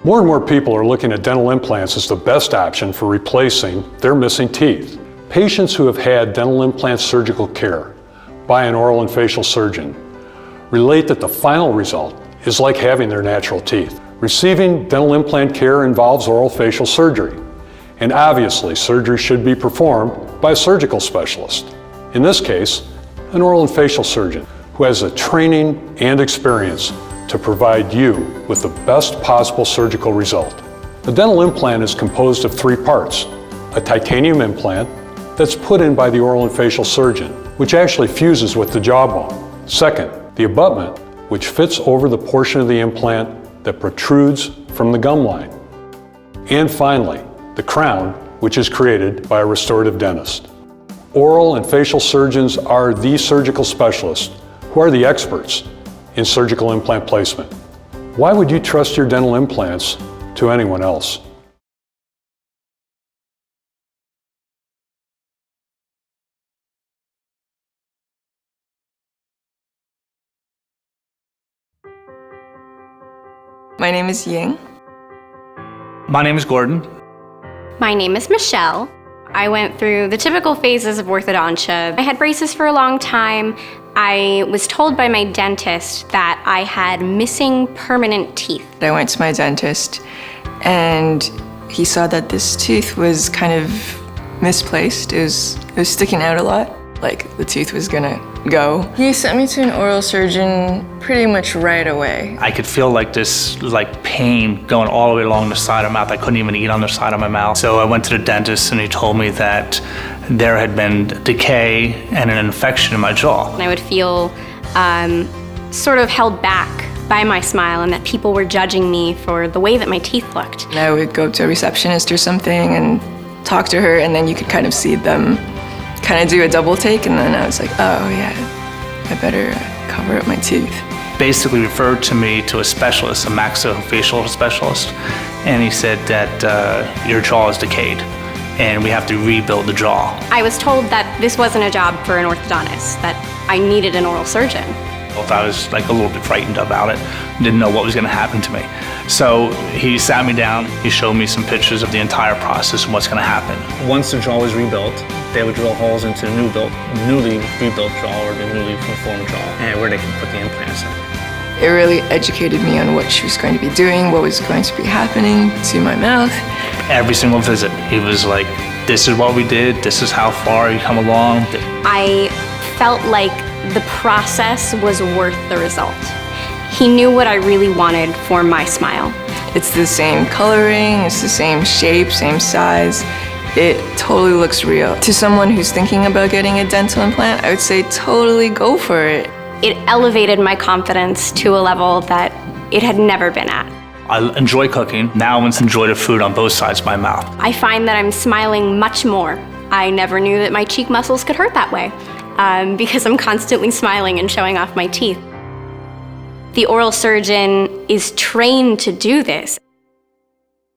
More and more people are looking at dental implants as the best option for replacing their missing teeth. Patients who have had dental implant surgical care by an oral and facial surgeon relate that the final result is like having their natural teeth. Receiving dental implant care involves oral facial surgery, and obviously surgery should be performed by a surgical specialist. In this case, an oral and facial surgeon who has the training and experience to provide you with the best possible surgical result. A dental implant is composed of 3 parts: a titanium implant that's put in by the oral and facial surgeon, which actually fuses with the jawbone. Second, the abutment, which fits over the portion of the implant that protrudes from the gum line. And finally, the crown, which is created by a restorative dentist. Oral and facial surgeons are the surgical specialists who are the experts in surgical implant placement. Why would you trust your dental implants to anyone else? My name is Ying. My name is Gordon. My name is Michelle. I went through the typical phases of orthodontia. I had braces for a long time. I was told by my dentist that I had missing permanent teeth. I went to my dentist and he saw that this tooth was kind of misplaced. It was sticking out a lot, like the tooth was gonna go. He sent me to an oral surgeon pretty much right away. I could feel like this pain going all the way along the side of my mouth. I couldn't even eat on the side of my mouth. So I went to the dentist and he told me that there had been decay and an infection in my jaw. And I would feel sort of held back by my smile and that people were judging me for the way that my teeth looked. And I would go up to a receptionist or something and talk to her, and then you could kind of see them kind of do a double take, and then I was like, oh yeah, I better cover up my tooth. Basically referred to me to a specialist, a maxillofacial specialist, and he said that your jaw is decayed and we have to rebuild the jaw. I was told that this wasn't a job for an orthodontist, that I needed an oral surgeon. I was a little bit frightened about it, didn't know what was going to happen to me. So he sat me down, he showed me some pictures of the entire process and what's going to happen. Once the jaw was rebuilt, they would drill holes into the newly rebuilt jaw or the newly reformed jaw, and where they can put the implants in. It really educated me on what she was going to be doing, what was going to be happening to my mouth. Every single visit, he was like, this is what we did, this is how far you come along. I felt like the process was worth the result. He knew what I really wanted for my smile. It's the same coloring, it's the same shape, same size. It totally looks real. To someone who's thinking about getting a dental implant, I would say totally go for it. It elevated my confidence to a level that it had never been at. I enjoy cooking. Now I enjoy the food on both sides of my mouth. I find that I'm smiling much more. I never knew that my cheek muscles could hurt that way because I'm constantly smiling and showing off my teeth. The oral surgeon is trained to do this.